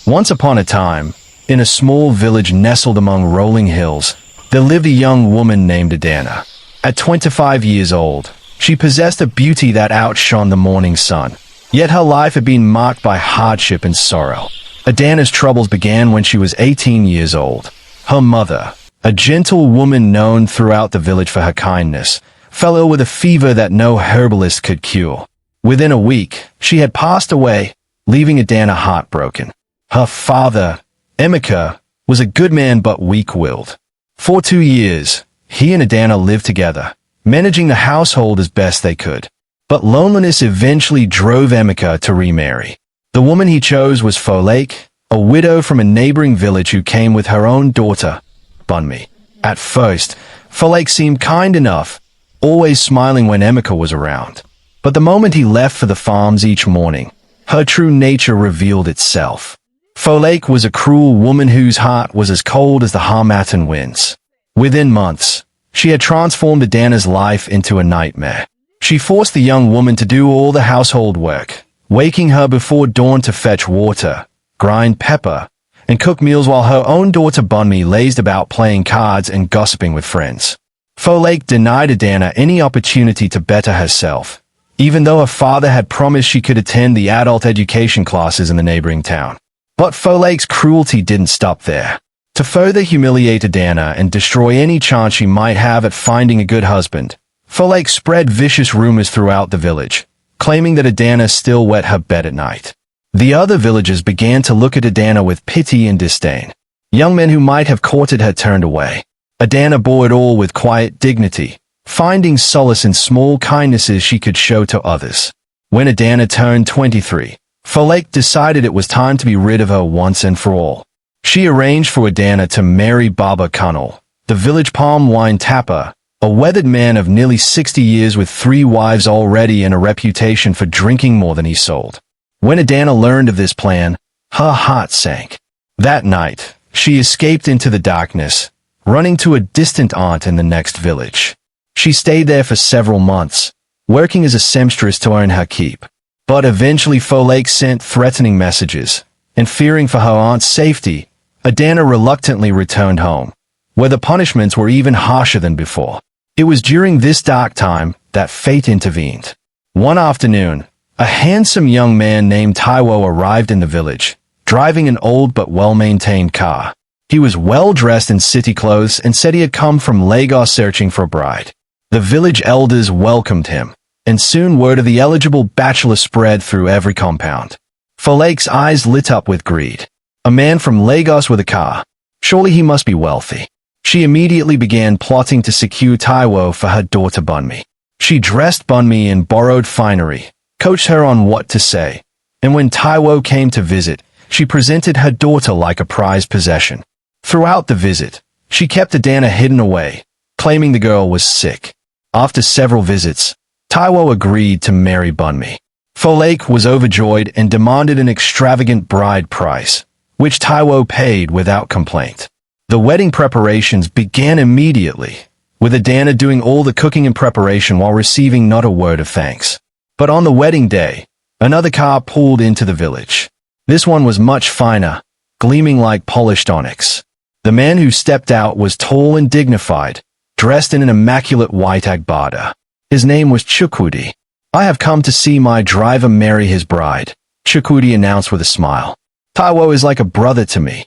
Once upon a time, in a small village nestled among rolling hills, there lived a young woman named Adanna. At 25 years old, she possessed a beauty that outshone the morning sun. Yet her life had been marked by hardship and sorrow. Adanna's troubles began when she was 18 years old. Her mother, a gentle woman known throughout the village for her kindness, fell ill with a fever that no herbalist could cure. Within a week, she had passed away, leaving Adanna heartbroken. Her father, Emeka, was a good man but weak-willed. For 2 years, he and Adanna lived together, managing the household as best they could. But loneliness eventually drove Emeka to remarry. The woman he chose was Folake, a widow from a neighboring village who came with her own daughter, Bunmi. At first, Folake seemed kind enough, always smiling when Emeka was around. But the moment he left for the farms each morning, her true nature revealed itself. Folake was a cruel woman whose heart was as cold as the Harmattan winds. Within months, she had transformed Adanna's life into a nightmare. She forced the young woman to do all the household work, waking her before dawn to fetch water, grind pepper, and cook meals while her own daughter Bunmi lazed about playing cards and gossiping with friends. Folake denied Adanna any opportunity to better herself, even though her father had promised she could attend the adult education classes in the neighboring town. But Folake's cruelty didn't stop there. To further humiliate Adanna and destroy any chance she might have at finding a good husband, Folake spread vicious rumors throughout the village, claiming that Adanna still wet her bed at night. The other villagers began to look at Adanna with pity and disdain. Young men who might have courted her turned away. Adanna bore it all with quiet dignity, finding solace in small kindnesses she could show to others. When Adanna turned 23, Folake decided it was time to be rid of her once and for all. She arranged for Adanna to marry Baba Kunal, the village palm wine tapper, a weathered man of nearly 60 years with 3 wives already and a reputation for drinking more than he sold. When Adanna learned of this plan, her heart sank. That night, she escaped into the darkness, running to a distant aunt in the next village. She stayed there for several months, working as a seamstress to earn her keep. But eventually Folake sent threatening messages, and fearing for her aunt's safety, Adanna reluctantly returned home, where the punishments were even harsher than before. It was during this dark time that fate intervened. One afternoon, a handsome young man named Taiwo arrived in the village, driving an old but well-maintained car. He was well-dressed in city clothes and said he had come from Lagos searching for a bride. The village elders welcomed him, and soon word of the eligible bachelor spread through every compound. Folake's eyes lit up with greed. A man from Lagos with a car. Surely he must be wealthy. She immediately began plotting to secure Taiwo for her daughter Bunmi. She dressed Bunmi in borrowed finery, coached her on what to say, and when Taiwo came to visit, she presented her daughter like a prized possession. Throughout the visit, she kept Adanna hidden away, claiming the girl was sick. After several visits, Taiwo agreed to marry Bunmi. Folake was overjoyed and demanded an extravagant bride price, which Taiwo paid without complaint. The wedding preparations began immediately, with Adanna doing all the cooking and preparation while receiving not a word of thanks. But on the wedding day, another car pulled into the village. This one was much finer, gleaming like polished onyx. The man who stepped out was tall and dignified, dressed in an immaculate white agbada. His name was Chukwudi. "I have come to see my driver marry his bride," Chukwudi announced with a smile. "Taiwo is like a brother to me."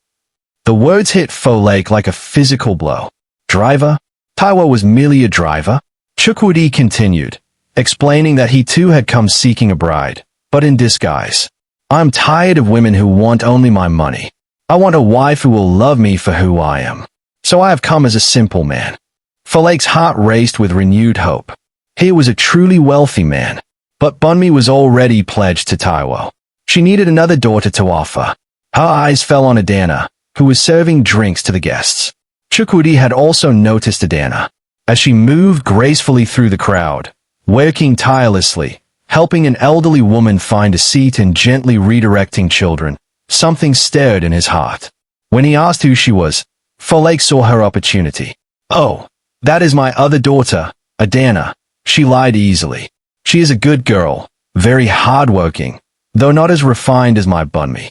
The words hit Folake like a physical blow. Driver? Taiwo was merely a driver? Chukwudi continued, explaining that he too had come seeking a bride, but in disguise. "I'm tired of women who want only my money. I want a wife who will love me for who I am. So I have come as a simple man." Folake's heart raced with renewed hope. He was a truly wealthy man. But Bunmi was already pledged to Taiwo. She needed another daughter to offer. Her eyes fell on Adanna, who was serving drinks to the guests. Chukwudi had also noticed Adanna, as she moved gracefully through the crowd, working tirelessly, helping an elderly woman find a seat and gently redirecting children. Something stirred in his heart. When he asked who she was, Folake saw her opportunity. "Oh, that is my other daughter, Adanna," she lied easily. "She is a good girl, very hardworking, though not as refined as my Bunmi."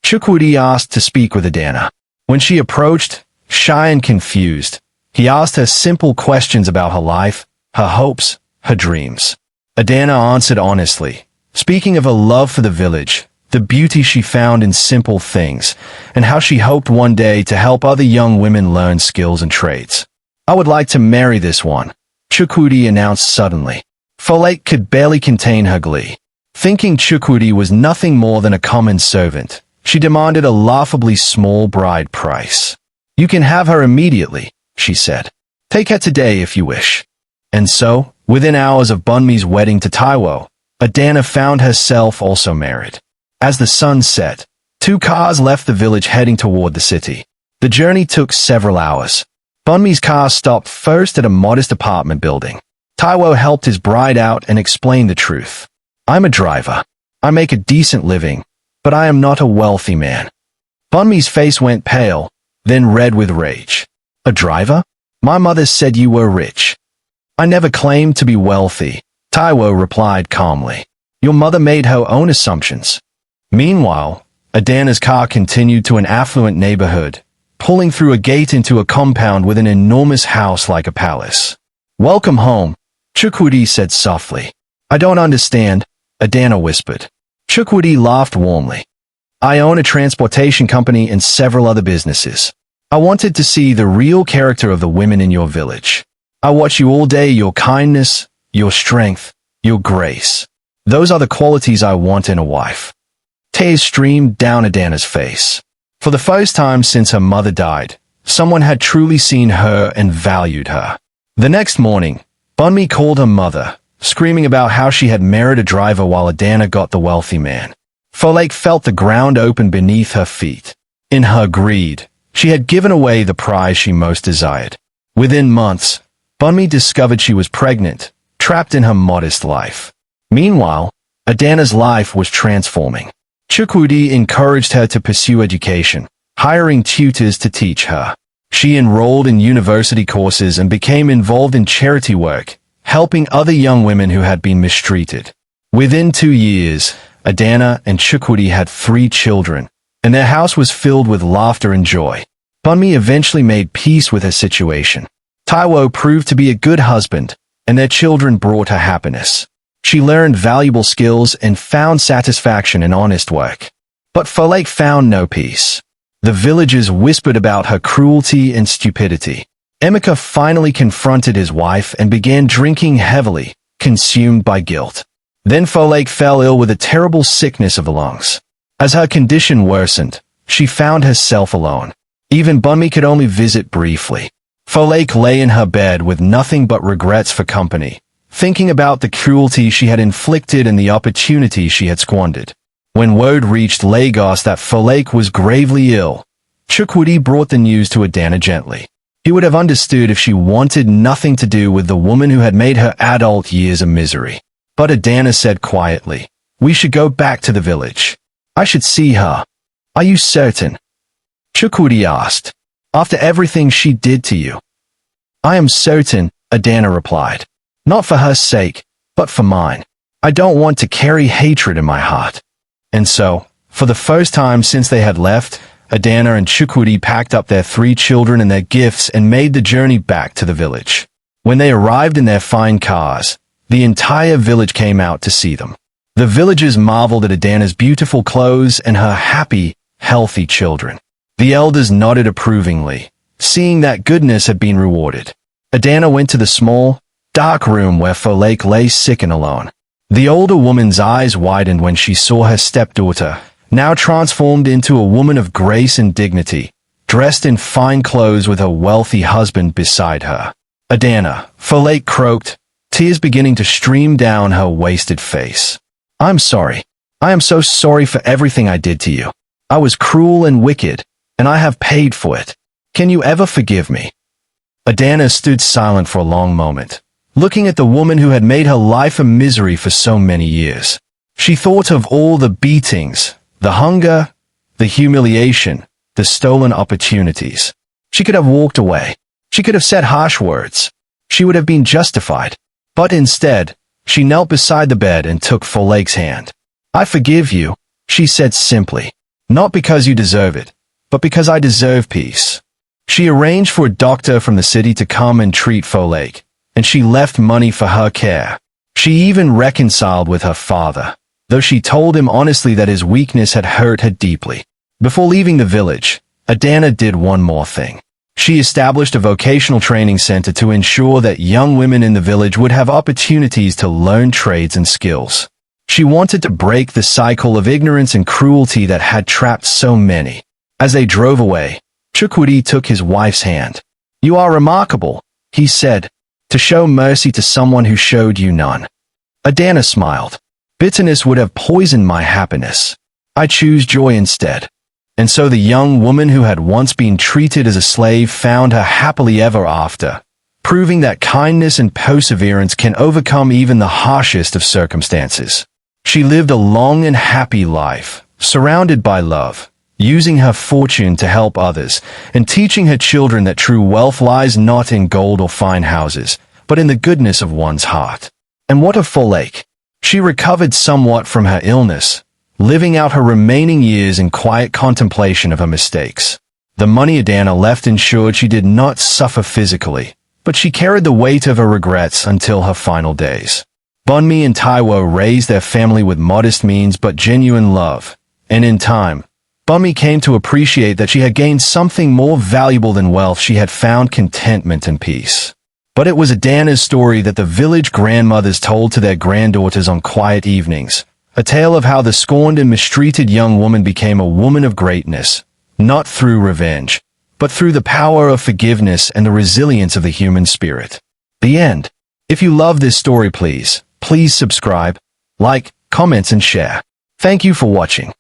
Chukwudi asked to speak with Adanna. When she approached, shy and confused, he asked her simple questions about her life, her hopes, her dreams. Adanna answered honestly, speaking of her love for the village, the beauty she found in simple things, and how she hoped one day to help other young women learn skills and trades. "I would like to marry this one," Chukwudi announced suddenly. Folake could barely contain her glee. Thinking Chukwudi was nothing more than a common servant, she demanded a laughably small bride price. "You can have her immediately," she said. "Take her today if you wish." And so, within hours of Bunmi's wedding to Taiwo, Adanna found herself also married. As the sun set, 2 cars left the village heading toward the city. The journey took several hours. Bunmi's car stopped first at a modest apartment building. Taiwo helped his bride out and explained the truth. "I'm a driver. I make a decent living, but I am not a wealthy man." Bunmi's face went pale, then red with rage. "A driver? My mother said you were rich." "I never claimed to be wealthy," Taiwo replied calmly. "Your mother made her own assumptions." Meanwhile, Adanna's car continued to an affluent neighborhood, pulling through a gate into a compound with an enormous house like a palace. "Welcome home," Chukwudi said softly. "I don't understand," Adanna whispered. Chukwudi laughed warmly. "I own a transportation company and several other businesses. I wanted to see the real character of the women in your village. I watch you all day, your kindness, your strength, your grace. Those are the qualities I want in a wife." Tears streamed down Adanna's face. For the first time since her mother died, someone had truly seen her and valued her. The next morning, Bunmi called her mother, screaming about how she had married a driver while Adanna got the wealthy man. Folake felt the ground open beneath her feet. In her greed, she had given away the prize she most desired. Within months, Bunmi discovered she was pregnant, trapped in her modest life. Meanwhile, Adanna's life was transforming. Chukwudi encouraged her to pursue education, hiring tutors to teach her. She enrolled in university courses and became involved in charity work, helping other young women who had been mistreated. Within 2 years, Adanna and Chukwudi had 3 children, and their house was filled with laughter and joy. Bunmi eventually made peace with her situation. Taiwo proved to be a good husband, and their children brought her happiness. She learned valuable skills and found satisfaction in honest work. But Folake found no peace. The villagers whispered about her cruelty and stupidity. Emeka finally confronted his wife and began drinking heavily, consumed by guilt. Then Folake fell ill with a terrible sickness of the lungs. As her condition worsened, she found herself alone. Even Bunmi could only visit briefly. Folake lay in her bed with nothing but regrets for company, thinking about the cruelty she had inflicted and the opportunity she had squandered. When word reached Lagos that Folake was gravely ill, Chukwudi brought the news to Adanna gently. He would have understood if she wanted nothing to do with the woman who had made her adult years a misery. But Adanna said quietly, "We should go back to the village. I should see her." "Are you certain?" Chukwudi asked. "After everything she did to you?" "I am certain," Adanna replied. "Not for her sake, but for mine. I don't want to carry hatred in my heart." And so, for the first time since they had left, Adanna and Chukwudi packed up their 3 children and their gifts and made the journey back to the village. When they arrived in their fine cars, the entire village came out to see them. The villagers marveled at Adanna's beautiful clothes and her happy, healthy children. The elders nodded approvingly, seeing that goodness had been rewarded. Adanna went to the small, dark room where Folake lay sick and alone. The older woman's eyes widened when she saw her stepdaughter, now transformed into a woman of grace and dignity, dressed in fine clothes with her wealthy husband beside her. "Adanna," Folake croaked, tears beginning to stream down her wasted face. "I'm sorry. I am so sorry for everything I did to you. I was cruel and wicked, and I have paid for it. Can you ever forgive me?" Adanna stood silent for a long moment, looking at the woman who had made her life a misery for so many years. She thought of all the beatings, the hunger, the humiliation, the stolen opportunities. She could have walked away. She could have said harsh words. She would have been justified. But instead, she knelt beside the bed and took Folake's hand. "I forgive you," she said simply. Not because you deserve it, but because I deserve peace. She arranged for a doctor from the city to come and treat Folake, and she left money for her care. She even reconciled with her father, though she told him honestly that his weakness had hurt her deeply. Before leaving the village, Adanna did one more thing. She established a vocational training center to ensure that young women in the village would have opportunities to learn trades and skills. She wanted to break the cycle of ignorance and cruelty that had trapped so many. As they drove away, Chukwudi took his wife's hand. "You are remarkable," he said, "to show mercy to someone who showed you none." Adanna smiled. "Bitterness would have poisoned my happiness. I choose joy instead." And so the young woman who had once been treated as a slave found her happily ever after, proving that kindness and perseverance can overcome even the harshest of circumstances. She lived a long and happy life, surrounded by love, using her fortune to help others, and teaching her children that true wealth lies not in gold or fine houses, but in the goodness of one's heart. And what of Folake? She recovered somewhat from her illness, living out her remaining years in quiet contemplation of her mistakes. The money Adanna left ensured she did not suffer physically, but she carried the weight of her regrets until her final days. Bunmi and Taiwo raised their family with modest means but genuine love, and in time, Bunmi came to appreciate that she had gained something more valuable than wealth. She had found contentment and peace. But it was Adanna's story that the village grandmothers told to their granddaughters on quiet evenings, a tale of how the scorned and mistreated young woman became a woman of greatness, not through revenge, but through the power of forgiveness and the resilience of the human spirit. The end. If you love this story, please subscribe, like, comment, and share. Thank you for watching.